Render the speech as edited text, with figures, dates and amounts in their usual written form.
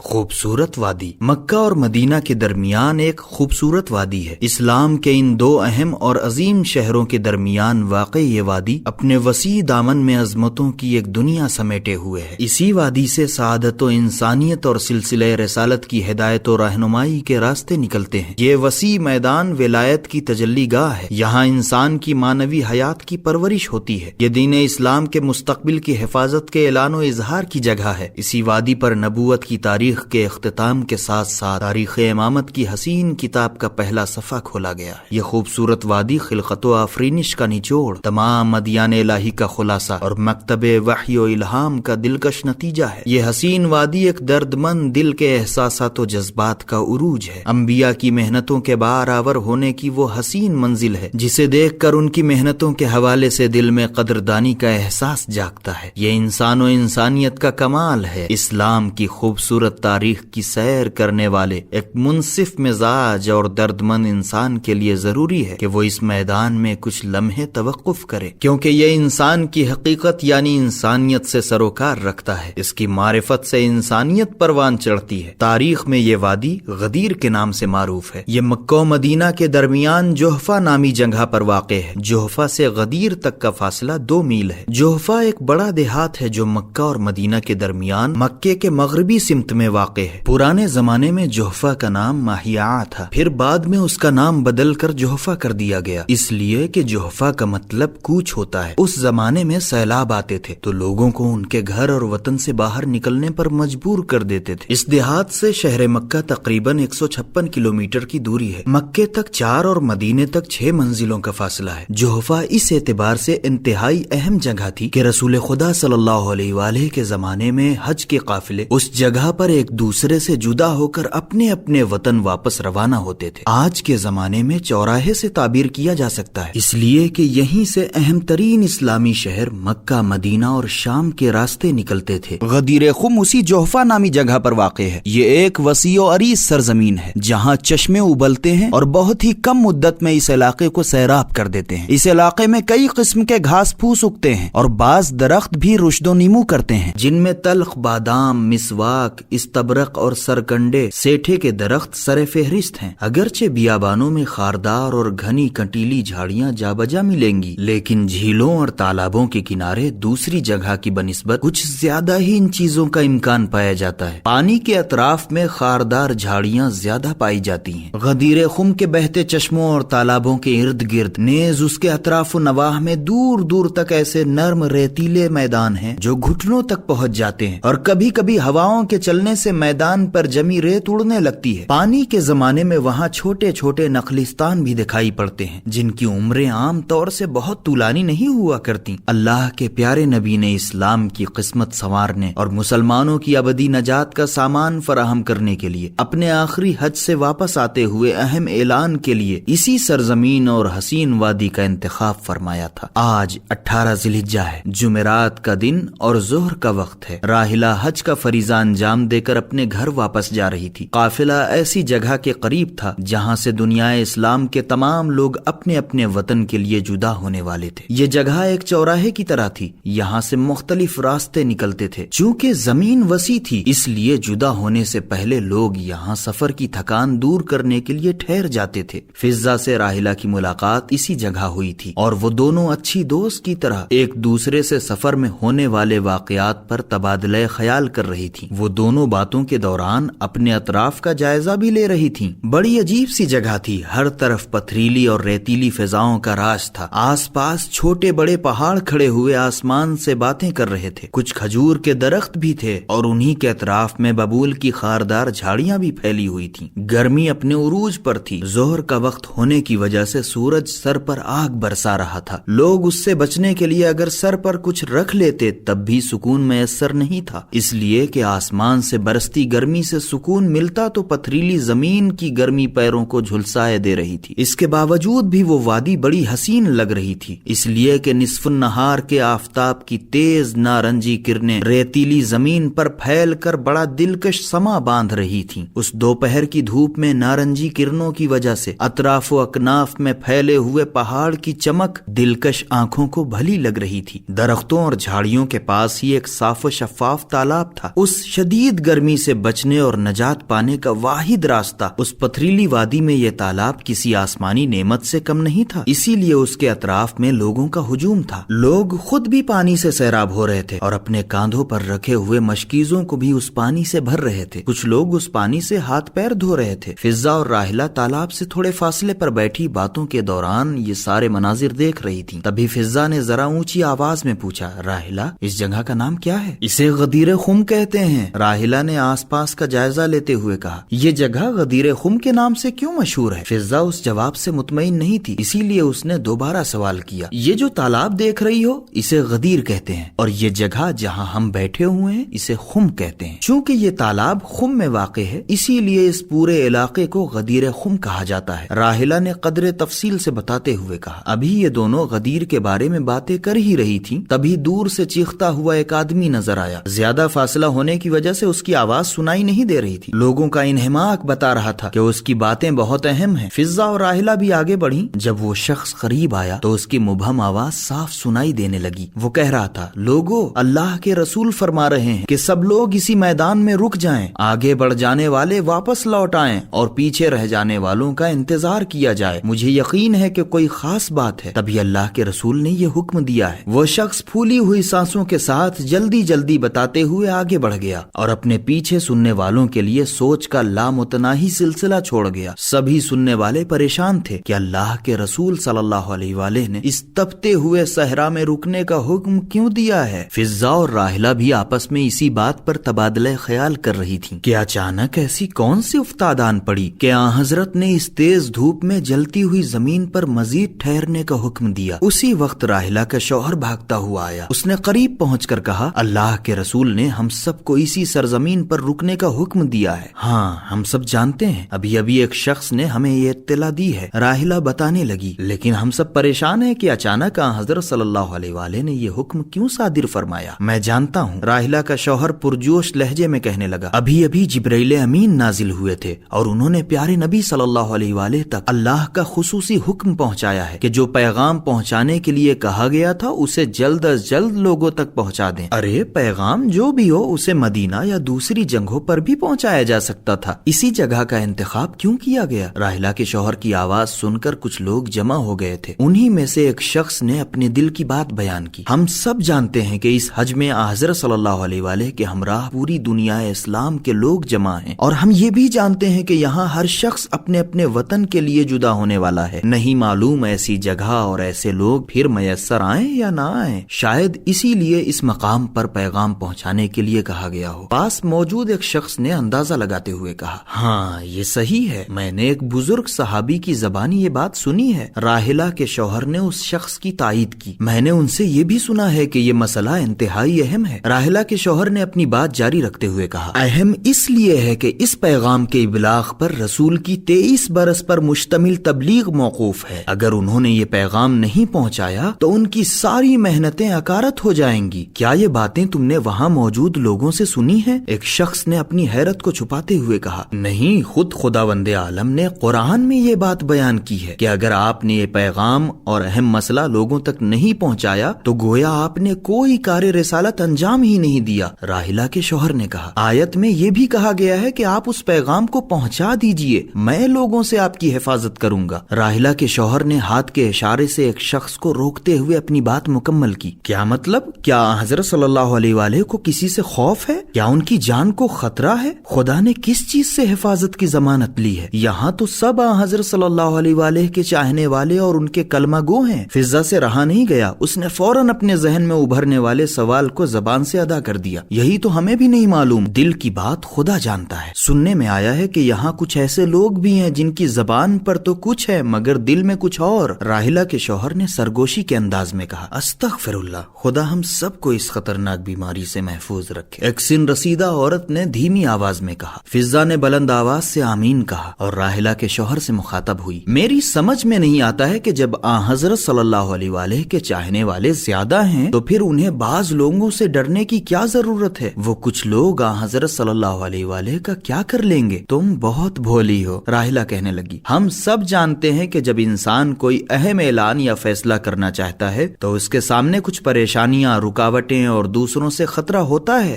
خوبصورت وادی مکہ اور مدینہ کے درمیان ایک خوبصورت وادی ہے۔ اسلام کے ان دو اہم اور عظیم شہروں کے درمیان واقع یہ وادی اپنے وسیع دامن میں عظمتوں کی ایک دنیا سمیٹے ہوئے ہے۔ اسی وادی سے سعادت و انسانیت اور سلسلہ رسالت کی ہدایت و رہنمائی کے راستے نکلتے ہیں۔ یہ وسیع میدان ولایت کی تجلی گاہ ہے۔ یہاں انسان کی معنوی حیات کی پرورش ہوتی ہے۔ یہ دین اسلام کے مستقبل کی حفاظت کے اعلان و اظہار کی جگہ ہے۔ اسی وادی پر نبوت کی تاریخ کے اختتام کے ساتھ ساتھ تاریخ امامت کی حسین کتاب کا پہلا صفحہ کھولا گیا ہے۔ یہ خوبصورت وادی خلقت و آفرینش کا نچوڑ، تمام ادیان الہی کا خلاصہ اور مکتب وحی و الہام کا دلکش نتیجہ ہے۔ یہ حسین وادی ایک درد مند دل کے احساسات و جذبات کا عروج ہے۔ انبیاء کی محنتوں کے بارآور ہونے کی وہ حسین منزل ہے جسے دیکھ کر ان کی محنتوں کے حوالے سے دل میں قدردانی کا احساس جاگتا ہے۔ یہ انسان و انسانیت کا کمال ہے۔ اسلام کی خوبصورت تاریخ کی سیر کرنے والے ایک منصف مزاج اور درد مند انسان کے لیے ضروری ہے کہ وہ اس میدان میں کچھ لمحے توقف کرے، کیونکہ یہ انسان کی حقیقت یعنی انسانیت سے سروکار رکھتا ہے۔ اس کی معرفت سے انسانیت پروان چڑھتی ہے۔ تاریخ میں یہ وادی غدیر کے نام سے معروف ہے۔ یہ مکہ و مدینہ کے درمیان جحفہ نامی جگہ پر واقع ہے۔ جحفہ سے غدیر تک کا فاصلہ 2 میل ہے۔ جحفہ ایک بڑا دیہات ہے جو مکہ اور مدینہ کے درمیان مکے کے مغربی سمت میں واقع ہے۔ پرانے زمانے میں جحفہ کا نام ماہیعہ تھا، پھر بعد میں اس کا نام بدل کر جحفہ کر دیا گیا، اس لیے کہ جحفہ کا مطلب کوچ ہوتا ہے۔ اس زمانے میں سیلاب آتے تھے تو لوگوں کو ان کے گھر اور وطن سے باہر نکلنے پر مجبور کر دیتے تھے۔ اس دیہات سے شہر مکہ تقریباً 156 کلومیٹر کی دوری ہے۔ مکے تک 4 اور مدینے تک 6 منزلوں کا فاصلہ ہے۔ جحفہ اس اعتبار سے انتہائی اہم جگہ تھی کہ رسول خدا صلی اللہ علیہ وآلہ کے زمانے میں حج کے قافلے اس جگہ پر ایک دوسرے سے جدا ہو کر اپنے اپنے وطن واپس روانہ ہوتے تھے۔ آج کے زمانے میں چوراہے سے تعبیر کیا جا سکتا ہے، اس لیے کہ یہیں سے اہم ترین اسلامی شہر مکہ، مدینہ اور شام کے راستے نکلتے تھے۔ غدیر خم اسی جحفہ نامی جگہ پر واقع ہے۔ یہ ایک وسیع و عریض سرزمین ہے جہاں چشمے ابلتے ہیں اور بہت ہی کم مدت میں اس علاقے کو سیراب کر دیتے ہیں۔ اس علاقے میں کئی قسم کے گھاس پھوس اگتے ہیں اور بعض درخت بھی رشد و نمو کرتے ہیں، جن میں تلخ بادام، مسواک، استبرق اور سرکنڈے سیٹھے کے درخت سر فہرست ہیں۔ اگرچہ بیابانوں میں خاردار اور گھنی کنٹیلی جھاڑیاں جا بجا ملیں گی، لیکن جھیلوں اور تالابوں کے کنارے دوسری جگہ کی بنسبت کچھ زیادہ ہی ان چیزوں کا امکان پایا جاتا ہے۔ پانی کے اطراف میں خاردار جھاڑیاں زیادہ پائی جاتی ہیں۔ غدیر خم کے بہتے چشموں اور تالابوں کے ارد گرد نیز اس کے اطراف و نواح میں دور دور تک ایسے نرم ریتیلے میدان ہیں جو گھٹنوں تک پہنچ جاتے ہیں، اور کبھی کبھی ہواؤں کے چلنے سے میدان پر جمی ریت اڑنے لگتی ہے۔ پانی کے زمانے میں وہاں چھوٹے چھوٹے نخلستان بھی دکھائی پڑتے ہیں جن کی عمریں عام طور سے بہت طولانی نہیں ہوا کرتی۔ اللہ کے پیارے نبی نے اسلام کی قسمت سنوارنے اور مسلمانوں کی ابدی نجات کا سامان فراہم کرنے کے لیے اپنے آخری حج سے واپس آتے ہوئے اہم اعلان کے لیے اسی سرزمین اور حسین وادی کا انتخاب فرمایا تھا۔ آج 18 ذی الحجہ ہے، جمعرات کا دن اور ظہر کا وقت ہے۔ راحلہ حج کا فریضہ انجام دے کر اپنے گھر واپس جا رہی تھی۔ قافلہ ایسی جگہ کے قریب تھا جہاں سے دنیا اسلام کے تمام لوگ اپنے اپنے وطن کے لیے جدا ہونے والے تھے۔ یہ جگہ ایک چوراہے کی طرح تھی، یہاں سے مختلف راستے نکلتے تھے۔ چونکہ زمین وسیع تھی اس لیے جدا ہونے سے پہلے لوگ یہاں سفر کی تھکان دور کرنے کے لیے ٹھہر جاتے تھے۔ فضہ سے راحلہ کی ملاقات اسی جگہ ہوئی تھی اور وہ دونوں اچھی دوست کی طرح ایک دوسرے سے سفر میں ہونے والے واقعات پر تبادلہ خیال کر رہی تھی۔ وہ دونوں باتوں کے دوران اپنے اطراف کا جائزہ بھی لے رہی تھیں۔ بڑی عجیب سی جگہ تھی، ہر طرف پتھریلی اور ریتیلی فضاؤں کا راج تھا۔ آس پاس چھوٹے بڑے پہاڑ کھڑے ہوئے آسمان سے باتیں کر رہے تھے، کچھ کھجور کے درخت بھی تھے اور انہی کے اطراف میں ببول کی خاردار جھاڑیاں بھی پھیلی ہوئی تھیں۔ گرمی اپنے عروج پر تھی، ظہر کا وقت ہونے کی وجہ سے سورج سر پر آگ برسا رہا تھا۔ لوگ اس سے بچنے کے لیے اگر سر پر کچھ رکھ لیتے تب بھی سکون میسر نہیں تھا، اس لیے کہ آسمان سے برستی گرمی سے سکون ملتا تو پتھریلی زمین کی گرمی پیروں کو جھلسائے دے رہی تھی۔ اس کے باوجود بھی وہ وادی بڑی حسین لگ رہی تھی، اس لیے کہ نصف النہار کے آفتاب کی تیز نارنجی کرنیں ریتیلی زمین پر پھیل کر بڑا دلکش سما باندھ رہی تھیں۔ اس دوپہر کی دھوپ میں نارنجی کرنوں کی وجہ سے اطراف و اکناف میں پھیلے ہوئے پہاڑ کی چمک دلکش آنکھوں کو بھلی لگ رہی تھی۔ درختوں اور جھاڑیوں کے پاس ہی ایک صاف و شفاف تالاب تھا۔ اس شدید گرمی گرمی سے بچنے اور نجات پانے کا واحد راستہ اس پتھریلی وادی میں یہ تالاب کسی آسمانی نعمت سے کم نہیں تھا، اسی لیے اس کے اطراف میں لوگوں کا ہجوم تھا۔ لوگ خود بھی پانی سے سیراب ہو رہے تھے اور اپنے کاندھوں پر رکھے ہوئے مشکیزوں کو بھی اس پانی سے بھر رہے تھے۔ کچھ لوگ اس پانی سے ہاتھ پیر دھو رہے تھے۔ فضہ اور راحلہ تالاب سے تھوڑے فاصلے پر بیٹھی باتوں کے دوران یہ سارے مناظر دیکھ رہی تھی۔ تبھی فضہ نے ذرا اونچی آواز میں پوچھا، راحلہ اس جگہ کا نام کیا ہے؟ اسے غدیر خم کہتے ہیں، راحلہ نے آس پاس کا جائزہ لیتے ہوئے کہا۔ یہ جگہ غدیر خم کے نام سے کیوں مشہور ہے؟ فضہ اس جواب سے مطمئن نہیں تھی، اسی لیے اس نے دوبارہ سوال کیا، یہ جو تالاب دیکھ رہی ہو اسے غدیر کہتے ہیں، اور یہ جگہ جہاں ہم بیٹھے ہوئے ہیں اسے خم کہتے ہیں۔ چونکہ یہ تالاب خم میں واقع ہے اسی لیے اس پورے علاقے کو غدیر خم کہا جاتا ہے، راحلہ نے قدر تفصیل سے بتاتے ہوئے کہا۔ ابھی یہ دونوں غدیر کے بارے میں باتیں کر ہی رہی تھیں، تبھی دور سے چیختا ہوا ایک آدمی نظر آیا۔ زیادہ فاصلہ ہونے کی وجہ سے اس کی آواز سنائی نہیں دے رہی تھی۔ لوگوں کا انہماک بتا رہا تھا کہ اس کی باتیں بہت اہم ہیں۔ فضہ اور راحلہ بھی آگے بڑھی۔ جب وہ شخص قریب آیا تو اس کی مبہم آواز صاف سنائی دینے لگی۔ وہ کہہ رہا تھا، لوگو، اللہ کے رسول فرما رہے ہیں کہ سب لوگ اسی میدان میں رک جائیں، آگے بڑھ جانے والے واپس لوٹ آئیں اور پیچھے رہ جانے والوں کا انتظار کیا جائے، مجھے یقین ہے کہ کوئی خاص بات ہے۔ تبھی اللہ کے رسول نے یہ حکم دیا ہے۔ وہ شخص پھولی ہوئی سانسوں کے ساتھ جلدی جلدی بتاتے ہوئے آگے بڑھ گیا اور اپنے پیچھے سننے والوں کے لیے سوچ کا لامتناہی سلسلہ چھوڑ گیا۔ سبھی سننے والے پریشان تھے کہ اللہ کے رسول صلی اللہ علیہ وآلہ نے اس تپتے ہوئے صحرا میں رکنے کا حکم کیوں دیا ہے؟ فضہ اور راحلہ بھی آپس میں اسی بات پر تبادلہ خیال کر رہی تھیں کہ اچانک ایسی کون سی افتاد آن پڑی کہ آن حضرت نے اس تیز دھوپ میں جلتی ہوئی زمین پر مزید ٹھہرنے کا حکم دیا۔ اسی وقت راحلہ کا شوہر بھاگتا ہوا آیا۔ اس نے قریب پہنچ کر کہا، اللہ کے رسول نے ہم سب کو اسی سرزمین پر رکنے کا حکم دیا ہے۔ ہاں، ہم سب جانتے ہیں، ابھی ایک شخص نے ہمیں یہ اطلاع دی ہے، راحلہ بتانے لگی، لیکن ہم سب پریشان ہیں کہ اچانک آن حضرت صلی اللہ علیہ وآلہ نے یہ حکم کیوں صادر فرمایا؟ میں جانتا ہوں، راحلہ کا شوہر پرجوش لہجے میں کہنے لگا، ابھی جبرائیل امین نازل ہوئے تھے اور انہوں نے پیارے نبی صلی اللہ علیہ وآلہ تک اللہ کا خصوصی حکم پہنچایا ہے کہ جو پیغام پہنچانے کے لیے کہا گیا تھا اسے جلد از جلد لوگوں تک پہنچا دیں۔ ارے پیغام جو بھی ہو اسے مدینہ یا دوسری جگہوں پر بھی پہنچایا جا سکتا تھا، اسی جگہ کا انتخاب کیوں کیا گیا؟ راحلہ کے شوہر کی آواز سن کر کچھ لوگ جمع ہو گئے تھے۔ انہی میں سے ایک شخص نے اپنے دل کی بات بیان کی۔ ہم سب جانتے ہیں کہ اس حج میں حضرت صلی اللہ علیہ وآلہ کے ہمراہ پوری دنیا اسلام کے لوگ جمع ہیں، اور ہم یہ بھی جانتے ہیں کہ یہاں ہر شخص اپنے اپنے وطن کے لیے جدا ہونے والا ہے۔ نہیں معلوم ایسی جگہ اور ایسے لوگ پھر میسر آئیں یا نہ آئیں، شاید اسی لیے اس مقام پر پیغام پہنچانے کے لیے کہا گیا ہو۔ پاس موجود ایک شخص نے اندازہ لگاتے ہوئے کہا، ہاں یہ صحیح ہے، میں نے ایک بزرگ صحابی کی زبانی یہ بات سنی ہے۔ راحلہ کے شوہر نے اس شخص کی تائید کی، میں نے ان سے یہ بھی سنا ہے کہ یہ مسئلہ انتہائی اہم ہے۔ راحلہ کے شوہر نے اپنی بات جاری رکھتے ہوئے کہا، اہم اس لیے ہے کہ اس پیغام کے ابلاغ پر رسول کی 23 برس پر مشتمل تبلیغ موقوف ہے۔ اگر انہوں نے یہ پیغام نہیں پہنچایا تو ان کی ساری محنتیں اکارت ہو جائیں گی۔ کیا یہ باتیں تم نے وہاں موجود لوگوں سے سنی ہیں؟ ایک شخص نے اپنی حیرت کو چھپاتے ہوئے کہا، نہیں، خود خداوند عالم نے قرآن میں یہ بات بیان کی ہے کہ اگر آپ نے یہ پیغام اور اہم مسئلہ لوگوں تک نہیں پہنچایا تو گویا آپ نے کوئی کار رسالت انجام ہی نہیں دیا۔ راحلہ کے شوہر نے کہا، آیت میں یہ بھی کہا گیا ہے کہ آپ اس پیغام کو پہنچا دیجئے، میں لوگوں سے آپ کی حفاظت کروں گا۔ راحلہ کے شوہر نے ہاتھ کے اشارے سے ایک شخص کو روکتے ہوئے اپنی بات مکمل کی۔ کیا مطلب؟ کیا حضرت صلی اللہ علیہ وآلہ کو کسی سے خوف ہے؟ کیا ان کی جان کو خطرہ ہے؟ خدا نے کس چیز سے حفاظت کی ضمانت لی ہے؟ یہاں تو سب حضرت صلی اللہ علیہ وآلہ کے چاہنے والے اور ان کے کلمہ گو ہیں۔ فضہ سے رہا نہیں گیا، اس نے فوراً اپنے ذہن میں ابھرنے والے سوال کو زبان سے ادا کر دیا، یہی تو ہمیں بھی نہیں معلوم، دل کی بات خدا جانتا ہے۔ سننے میں آیا ہے کہ یہاں کچھ ایسے لوگ بھی ہیں جن کی زبان پر تو کچھ ہے مگر دل میں کچھ اور۔ راحلہ کے شوہر نے سرگوشی کے انداز میں کہا، استغفر اللہ، خدا ہم سب کو اس خطرناک بیماری سے محفوظ رکھے۔ ایک سن رسیدہ عورت نے دھیمی آواز میں کہا۔ فضہ نے بلند آواز سے آمین کہا اور راحلہ کے شوہر سے مخاطب ہوئی، میری سمجھ میں نہیں آتا ہے کہ جب حضرت صلی اللہ علیہ وآلہ کے چاہنے والے زیادہ ہیں تو پھر انہیں بعض لوگوں سے ڈرنے کی کیا ضرورت ہے؟ وہ کچھ لوگ حضرت صلی اللہ علیہ وآلہ کا کیا کر لیں گے؟ تم بہت بھولی ہو، راحلہ کہنے لگی، ہم سب جانتے ہیں کہ جب انسان کوئی اہم اعلان یا فیصلہ کرنا چاہتا ہے تو اس کے سامنے کچھ پریشانیاں، رکاوٹیں اور دوسروں سے خطرہ ہوتا ہے۔